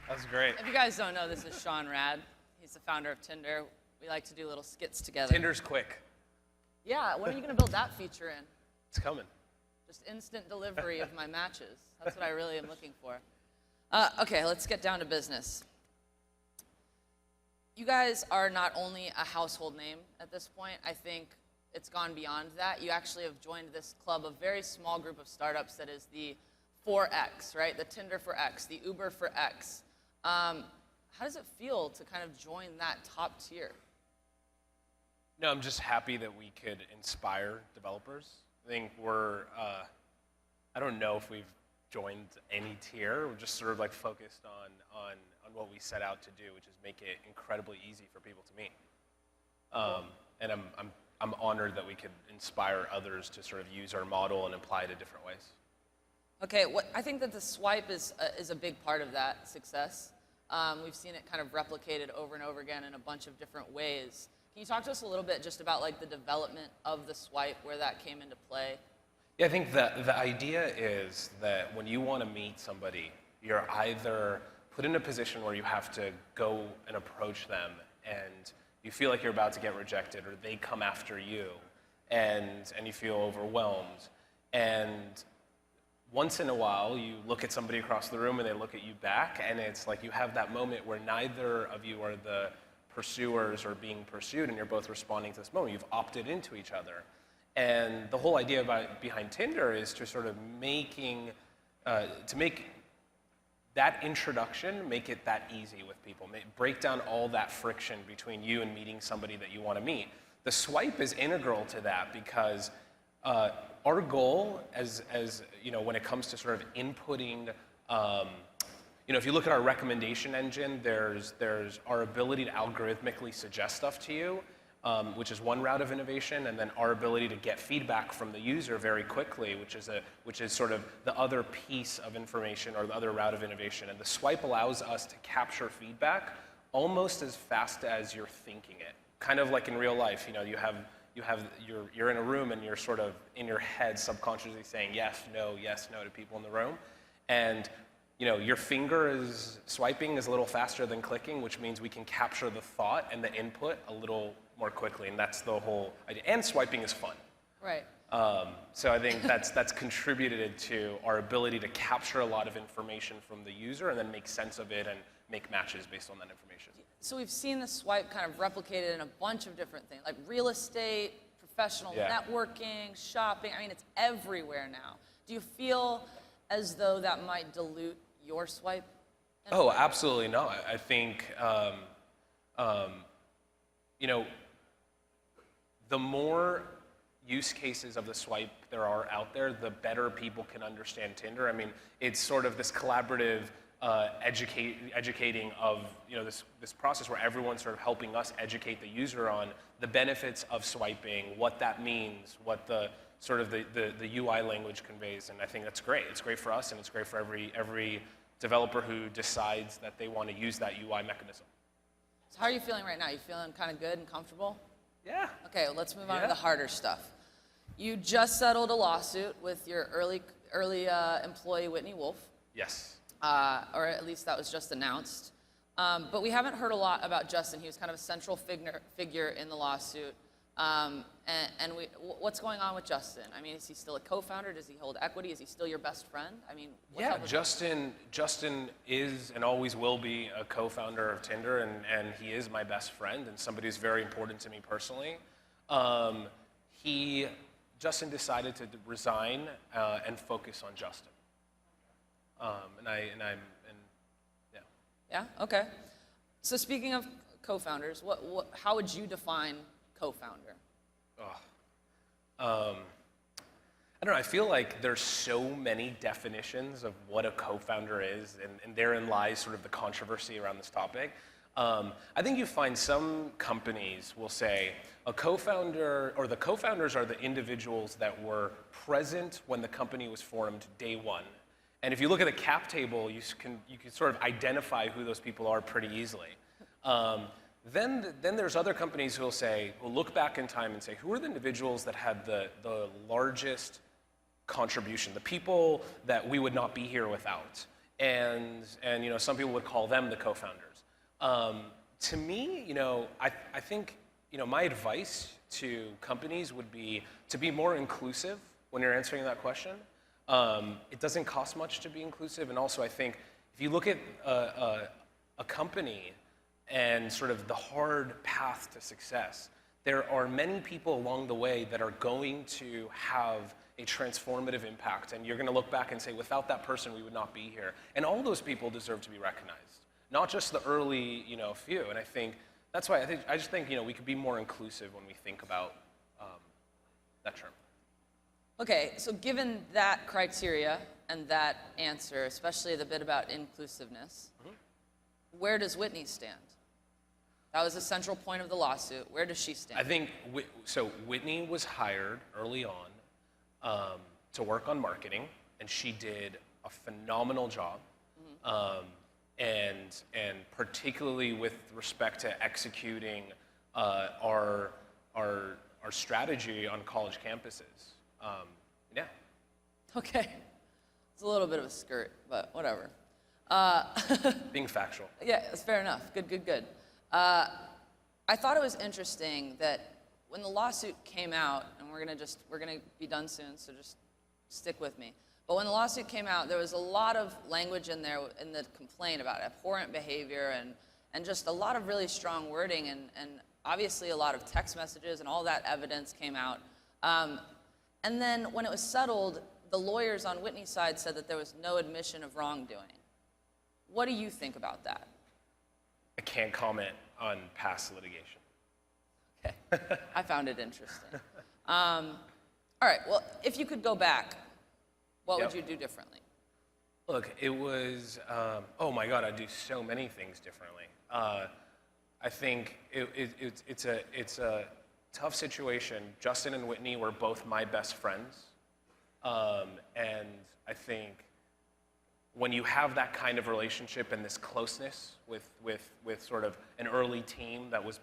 That's great. If you guys don't know, this is Sean Rad. He's the founder of Tinder. We like to do little skits together. Tinder's quick. Yeah, when are you going to build that feature in? It's coming. Just instant delivery of my matches. That's what I really am looking for. Okay, let's get down to business. You guys are not only a household name at this point. I think it's gone beyond that. You actually have joined this club, a very small group of startups that is the 4X, right? The Tinder for X, the Uber for X. How does it feel to kind of join that top tier? No, I'm just happy that we could inspire developers. I think I don't know if we've joined any tier. We're just sort of like focused on what we set out to do, which is make it incredibly easy for people to meet. And I'm honored that we could inspire others to sort of use our model and apply it in different ways. Okay, I think that the swipe is a big part of that success. We've seen it kind of replicated over and over again in a bunch of different ways. Can you talk to us a little bit just about like the development of the swipe, where that came into play? Yeah, I think the idea is that when you want to meet somebody, you're either put in a position where you have to go and approach them and you feel like you're about to get rejected, or they come after you and you feel overwhelmed. And once in a while, you look at somebody across the room and they look at you back, and it's like you have that moment where neither of you are the pursuers or being pursued, and you're both responding to this moment. You've opted into each other. And the whole idea behind Tinder is to sort of make that introduction, make it that easy with people. Break down all that friction between you and meeting somebody that you want to meet. The swipe is integral to that because our goal, as you know, when it comes to sort of inputting, if you look at our recommendation engine, there's our ability to algorithmically suggest stuff to you, which is one route of innovation, and then our ability to get feedback from the user very quickly, which is sort of the other piece of information or the other route of innovation. And the swipe allows us to capture feedback almost as fast as you're thinking it. Kind of like in real life, you're in a room and you're sort of in your head subconsciously saying yes, no to people in the room, and your finger is swiping is a little faster than clicking, which means we can capture the thought and the input a little more quickly, and that's the whole idea. And swiping is fun. Right. So I think that's contributed to our ability to capture a lot of information from the user and then make sense of it and make matches based on that information. So we've seen the swipe kind of replicated in a bunch of different things, like real estate, professional networking, shopping. I mean, it's everywhere now. Do you feel as though that might dilute your swipe? Oh, absolutely not. I think, the more use cases of the swipe there are out there, the better people can understand Tinder. I mean, it's sort of this collaborative educating of this process where everyone's sort of helping us educate the user on the benefits of swiping, what that means, what the sort of the UI language conveys, and I think that's great. It's great for us, and it's great for every developer who decides that they want to use that UI mechanism. So how are you feeling right now? You feeling kind of good and comfortable? Yeah. Okay, well, let's move on to the harder stuff. You just settled a lawsuit with your early employee, Whitney Wolf. Yes. Or at least that was just announced. But we haven't heard a lot about Justin. He was kind of a central figure in the lawsuit. What's going on with Justin? I mean, is he still a co-founder? Does he hold equity? Is he still your best friend? I mean, what's up with Justin is and always will be a co-founder of Tinder, and he is my best friend and somebody who's very important to me personally. Justin decided to resign and focus on Justin. Yeah. Okay. So speaking of co-founders, how would you define co-founder? I don't know. I feel like there's so many definitions of what a co-founder is, and therein lies sort of the controversy around this topic. I think you find some companies will say a co-founder, or the co-founders are the individuals that were present when the company was formed day one. And if you look at the cap table, you can sort of identify who those people are pretty easily. Then there's other companies who will look back in time and say, who are the individuals that had the largest contribution, the people that we would not be here without. And some people would call them the co-founders. To me, I think, my advice to companies would be to be more inclusive when you're answering that question. It doesn't cost much to be inclusive, and also I think if you look at a company and sort of the hard path to success, there are many people along the way that are going to have a transformative impact, and you're going to look back and say, without that person, we would not be here. And all those people deserve to be recognized, not just the early, few. And I think that's why I just think we could be more inclusive when we think about that term. Okay, so given that criteria and that answer, especially the bit about inclusiveness, where does Whitney stand? That was the central point of the lawsuit. Where does she stand? I think, so Whitney was hired early on to work on marketing, and she did a phenomenal job. And particularly with respect to executing our strategy on college campuses. Yeah. Okay. It's a little bit of a skirt, but whatever. Being factual. Yeah, it's fair enough. Good. I thought it was interesting that when the lawsuit came out, and we're gonna be done soon, so just stick with me. But when the lawsuit came out, there was a lot of language in there in the complaint about abhorrent behavior and just a lot of really strong wording and obviously a lot of text messages and all that evidence came out. And then when it was settled, the lawyers on Whitney's side said that there was no admission of wrongdoing. What do you think about that? I can't comment on past litigation. Okay, I found it interesting. All right, well, if you could go back, what would you do differently? Look, it was, oh my God, I'd do so many things differently. I think it's a tough situation. Justin and Whitney were both my best friends. And I think when you have that kind of relationship and this closeness with sort of an early team that was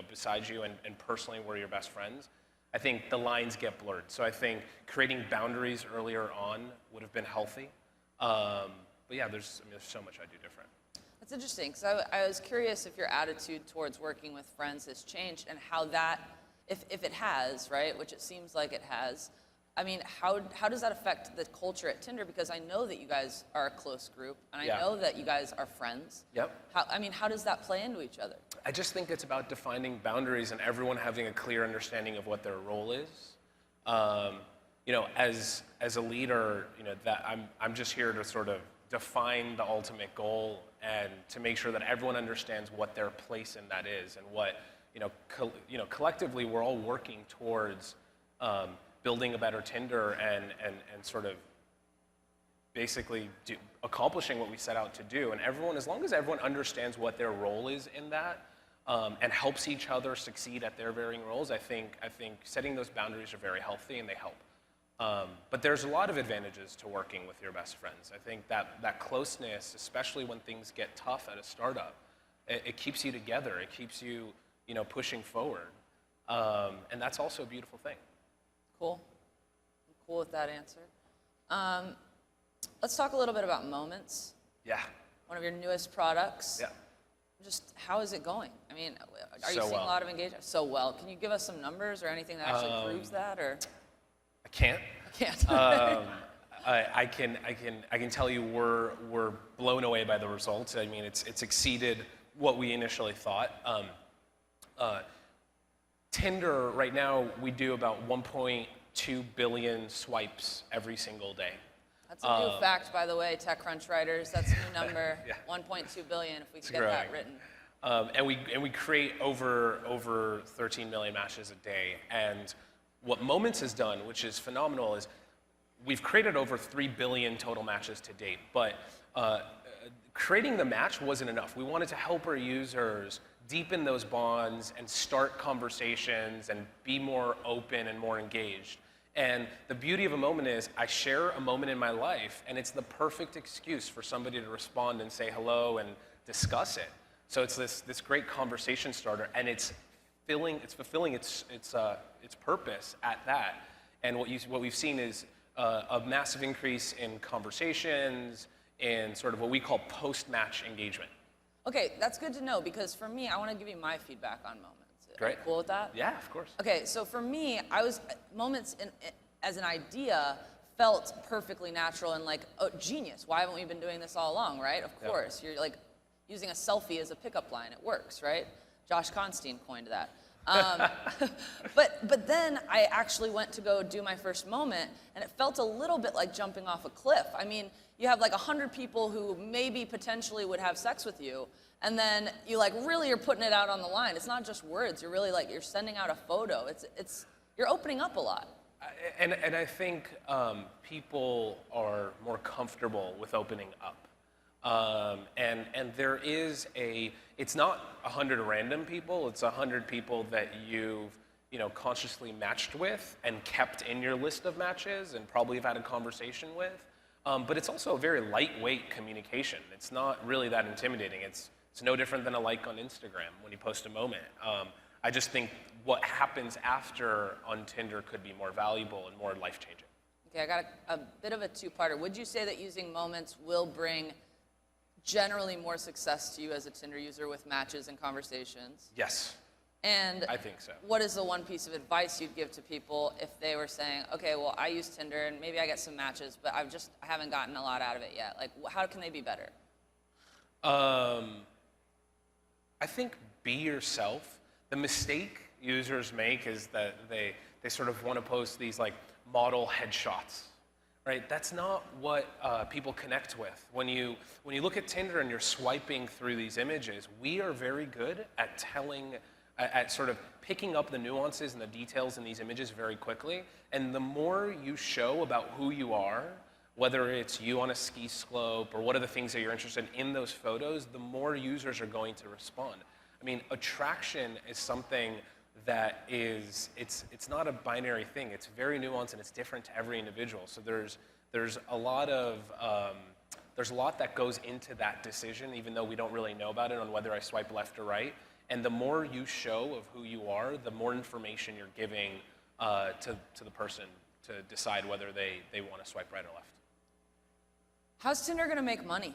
beside you and personally were your best friends, I think the lines get blurred. So I think creating boundaries earlier on would have been healthy. But yeah, there's so much I do different. That's interesting, because I was curious if your attitude towards working with friends has changed and how that, if it has, right, which it seems like it has, I mean, how does that affect the culture at Tinder? Because I know that you guys are a close group, and I know that you guys are friends. Yep. How does that play into each other? I just think it's about defining boundaries and everyone having a clear understanding of what their role is. As a leader, that I'm just here to sort of define the ultimate goal and to make sure that everyone understands what their place in that is and what, collectively we're all working towards building a better Tinder and sort of basically accomplishing what we set out to do. And everyone, as long as everyone understands what their role is in that and helps each other succeed at their varying roles, I think setting those boundaries are very healthy and they help. But there's a lot of advantages to working with your best friends. I think that closeness, especially when things get tough at a startup, it keeps you together. It keeps you, pushing forward. And that's also a beautiful thing. Cool. I'm cool with that answer. Let's talk a little bit about Moments. Yeah. One of your newest products. Yeah. Just how is it going? I mean, are you So seeing well. a lot of engagement? So well. Can you give us some numbers or anything that actually proves that? Or I can't. I can't. I can tell you we're blown away by the results. I mean, it's exceeded what we initially thought. Tinder right now we do about 1.2 billion swipes every single day. That's a new fact, by the way, TechCrunch writers. That's a new number. Yeah. 1.2 billion. If we could get growing. that written. And we create over 13 million matches a day. And what Moments has done, which is phenomenal, is we've created over 3 billion total matches to date. But creating the match wasn't enough. We wanted to help our users deepen those bonds and start conversations and be more open and more engaged. And the beauty of a moment is I share a moment in my life, and it's the perfect excuse for somebody to respond and say hello and discuss it. So it's this great conversation starter, and it's fulfilling its purpose at that. And what we've seen is a massive increase in conversations and sort of what we call post-match engagement. Okay, that's good to know because for me, I want to give you my feedback on Moments. Great. Are you cool with that? Yeah, of course. Okay, so for me, Moments as an idea felt perfectly natural and like, oh, genius. Why haven't we been doing this all along, right? Of course, you're like using a selfie as a pickup line. It works, right? Josh Constein coined that. But then I actually went to go do my first moment, and it felt a little bit like jumping off a cliff. I mean, you have like 100 people who maybe potentially would have sex with you, and then you like really are putting it out on the line. It's not just words. You're really like, you're sending out a photo. You're opening up a lot. And I think people are more comfortable with opening up. And there is it's not 100 random people, it's 100 people that you've, consciously matched with and kept in your list of matches and probably have had a conversation with. But it's also a very lightweight communication. It's not really that intimidating. It's no different than a like on Instagram when you post a moment. I just think what happens after on Tinder could be more valuable and more life-changing. Okay, I got a bit of a two-parter. Would you say that using Moments will bring generally more success to you as a Tinder user with matches and conversations? Yes. And I think so. What is the one piece of advice you'd give to people if they were saying, okay, well, I use Tinder and maybe I get some matches, but I haven't gotten a lot out of it yet. Like, how can they be better? I think be yourself. The mistake users make is that they sort of want to post these like model headshots. Right, that's not what people connect with. When you look at Tinder and you're swiping through these images, we are very good at at sort of picking up the nuances and the details in these images very quickly. And the more you show about who you are, whether it's you on a ski slope or what are the things that you're interested in those photos, the more users are going to respond. I mean, attraction is something that it's not a binary thing. It's very nuanced and it's different to every individual. So there's a lot that goes into that decision, even though we don't really know about it on whether I swipe left or right. And the more you show of who you are, the more information you're giving to the person to decide whether they want to swipe right or left. How's Tinder going to make money?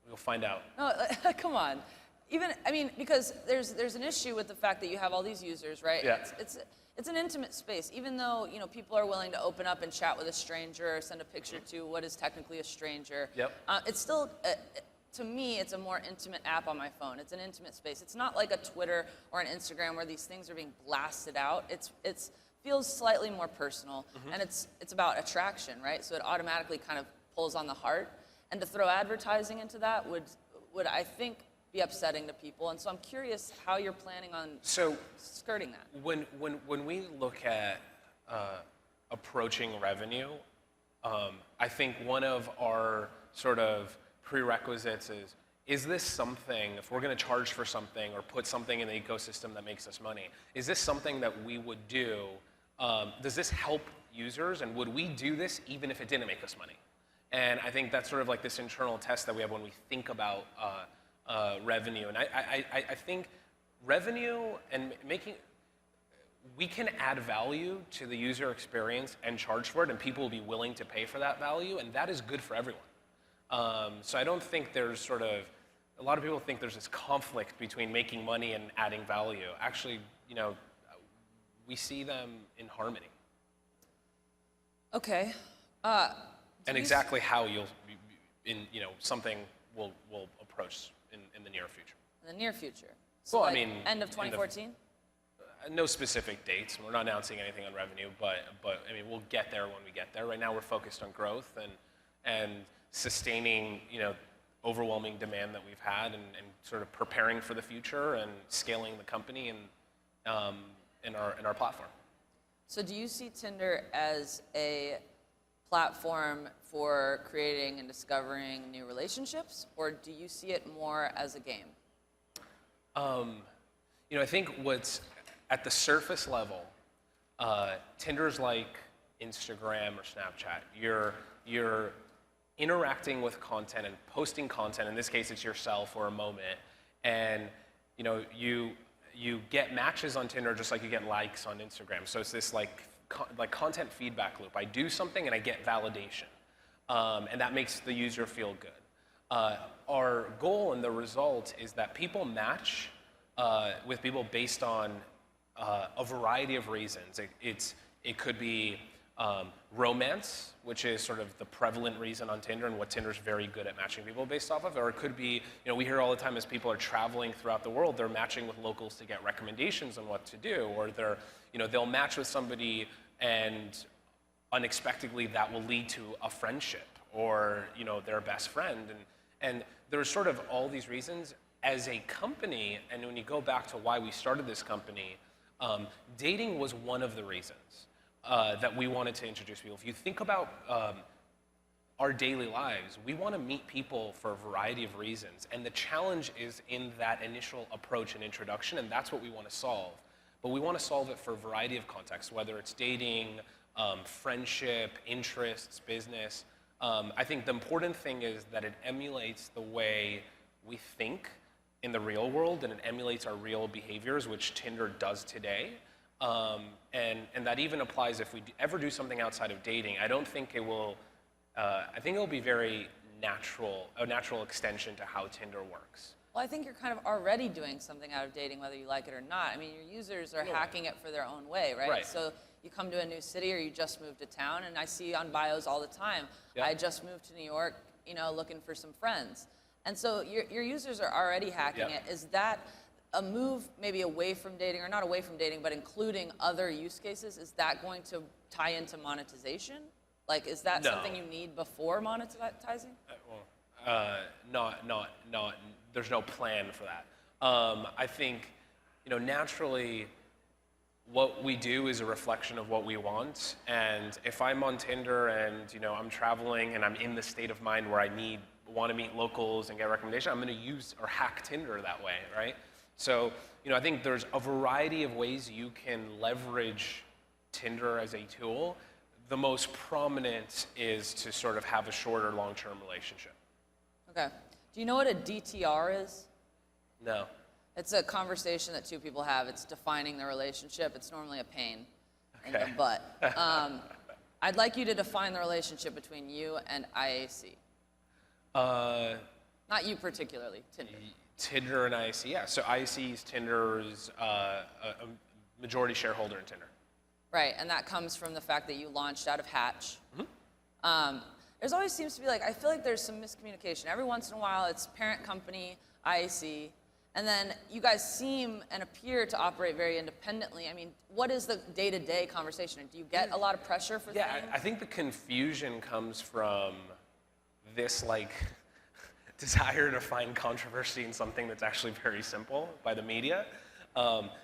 We'll find out. No, come on. Because there's an issue with the fact that you have all these users, right? Yeah. It's an intimate space. Even though people are willing to open up and chat with a stranger or send a picture to what is technically a stranger. Yep. It's still, to me, it's a more intimate app on my phone. It's an intimate space. It's not like a Twitter or an Instagram where these things are being blasted out. It feels slightly more personal, and it's about attraction, right? So it automatically kind of pulls on the heart. And to throw advertising into that would I think be upsetting to people. And so I'm curious how you're planning on skirting that. When we look at approaching revenue, I think one of our sort of prerequisites is this something, if we're going to charge for something or put something in the ecosystem that makes us money, is this something that we would do? Does this help users? And would we do this even if it didn't make us money? And I think that's sort of like this internal test that we have when we think about revenue. And I think revenue and we can add value to the user experience and charge for it, and people will be willing to pay for that value, and that is good for everyone. So I don't think there's a lot of people think there's this conflict between making money and adding value. Actually, we see them in harmony. Okay. And exactly how something will approach in the near future. In the near future. So well, like end of 2014? No specific dates. We're not announcing anything on revenue, but we'll get there when we get there. Right now, we're focused on growth and sustaining overwhelming demand that we've had, and sort of preparing for the future and scaling the company and in our platform. So do you see Tinder as a platform for creating and discovering new relationships, or do you see it more as a game? I think what's at the surface level, Tinder's like Instagram or Snapchat. You're interacting with content and posting content. In this case, it's yourself or a moment, and you get matches on Tinder just like you get likes on Instagram. So it's this like content feedback loop. I do something and I get validation, and that makes the user feel good. Our goal and the result is that people match with people based on a variety of reasons. It could be romance, which is sort of the prevalent reason on Tinder and what Tinder's very good at matching people based off of. Or it could be, we hear all the time as people are traveling throughout the world, they're matching with locals to get recommendations on what to do. Or they'll match with somebody and unexpectedly that will lead to a friendship or, their best friend. And there's sort of all these reasons. As a company, and when you go back to why we started this company, dating was one of the reasons that we wanted to introduce people. If you think about our daily lives, we want to meet people for a variety of reasons. And the challenge is in that initial approach and introduction, and that's what we want to solve. But we want to solve it for a variety of contexts, whether it's dating, friendship, interests, business. I think the important thing is that it emulates the way we think in the real world, and it emulates our real behaviors, which Tinder does today. And that even applies if we ever do something outside of dating. I don't think it will, I think it will be very a natural extension to how Tinder works. Well, I think you're kind of already doing something out of dating, whether you like it or not. I mean, your users are hacking it for their own way, right? Right. So you come to a new city or you just moved to town, and I see on bios all the time, Yeah. I just moved to New York, looking for some friends. And so your users are already hacking Yeah. it. Is that a move maybe away from dating, or not away from dating, but including other use cases? Is that going to tie into monetization? Like, is that No. something you need before monetizing? Not. There's no plan for that. I think, naturally, what we do is a reflection of what we want. And if I'm on Tinder and I'm traveling and I'm in the state of mind where I want to meet locals and get recommendations, I'm going to use or hack Tinder that way, right? So, I think there's a variety of ways you can leverage Tinder as a tool. The most prominent is to sort of have a shorter long-term relationship. Okay. Do you know what a DTR is? No. It's a conversation that two people have. It's defining the relationship. It's normally a pain in Okay. the butt. I'd like you to define the relationship between you and IAC. Not you particularly, Tinder. Tinder and IAC, yeah. So IAC is Tinder's a majority shareholder in Tinder. Right, and that comes from the fact that you launched out of Hatch. There's always seems to be I feel like there's some miscommunication. Every once in a while, it's parent company, IAC, and then you guys seem and appear to operate very independently. I mean, what is the day-to-day conversation? Do you get a lot of pressure for Yeah, things? I think the confusion comes from this desire to find controversy in something that's actually very simple by the media.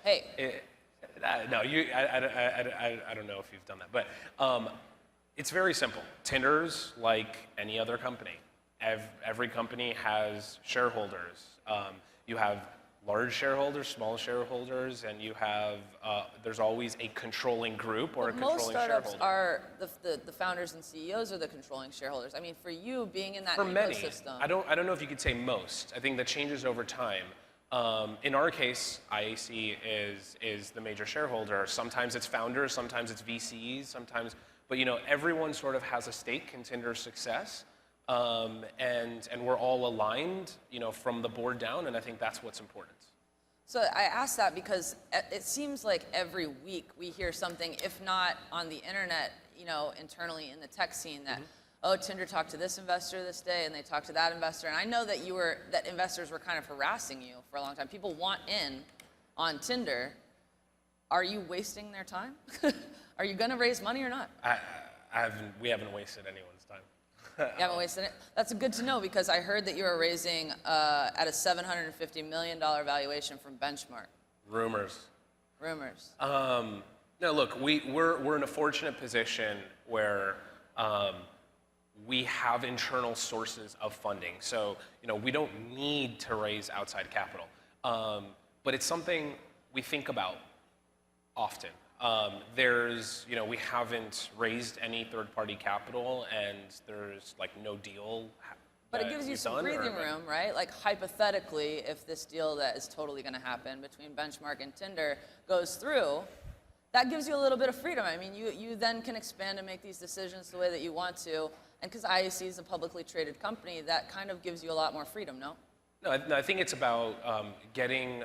Hey. No, I don't know if you've done that, but it's very simple. Tinder's like any other company. Every company has shareholders. You have large shareholders, small shareholders, and you have, there's always a controlling group or a controlling shareholder. Most startups are, the founders and CEOs are the controlling shareholders. I mean, for you, being in that For many, ecosystem. I don't know if you could say most. I think that changes over time. In our case, IAC is the major shareholder. Sometimes it's founders, sometimes it's VCs, but everyone sort of has a stake in Tinder's success, and we're all aligned, from the board down, and I think that's what's important. So I ask that because it seems like every week we hear something, if not on the internet, internally in the tech scene, that Tinder talked to this investor this day, and they talked to that investor. And I know that that investors were kind of harassing you for a long time. People want in on Tinder. Are you wasting their time? Are you going to raise money or not? We haven't wasted anyone's time. You haven't wasted it? That's good to know, because I heard that you were raising at a $750 million valuation from Benchmark. Rumors. No, look, we're in a fortunate position where we have internal sources of funding. So, we don't need to raise outside capital. But it's something we think about often. We haven't raised any third-party capital, and there's no deal But it gives you some breathing room, right? Like hypothetically, if this deal that is totally going to happen between Benchmark and Tinder goes through, that gives you a little bit of freedom. I mean, you then can expand and make these decisions the way that you want to. And because IAC is a publicly traded company, that kind of gives you a lot more freedom, no? No, I think it's about getting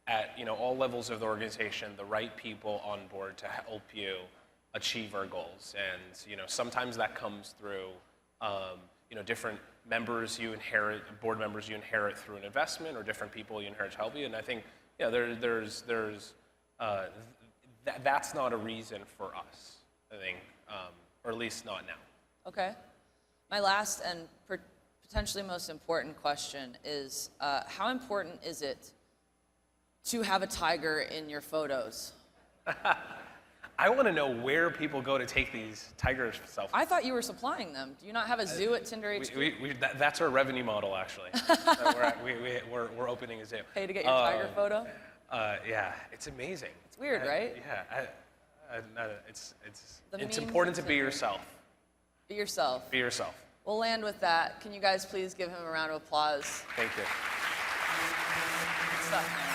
at all levels of the organization the right people on board to help you achieve our goals. And sometimes that comes through different members you inherit, board members you inherit through an investment, or different people you inherit to help you. And I think that's not a reason for us, I think, or at least not now. Okay. My last and potentially most important question is, how important is it to have a tiger in your photos? I want to know where people go to take these tiger selfies. I thought you were supplying them. Do you not have a zoo at Tinder HQ? That's our revenue model, actually. We're opening a zoo. Pay to get your tiger photo? Yeah, it's amazing. It's weird, right? Yeah, it's important to be yourself. Be yourself. Be yourself. We'll land with that. Can you guys please give him a round of applause? Thank you. Good stuff, man.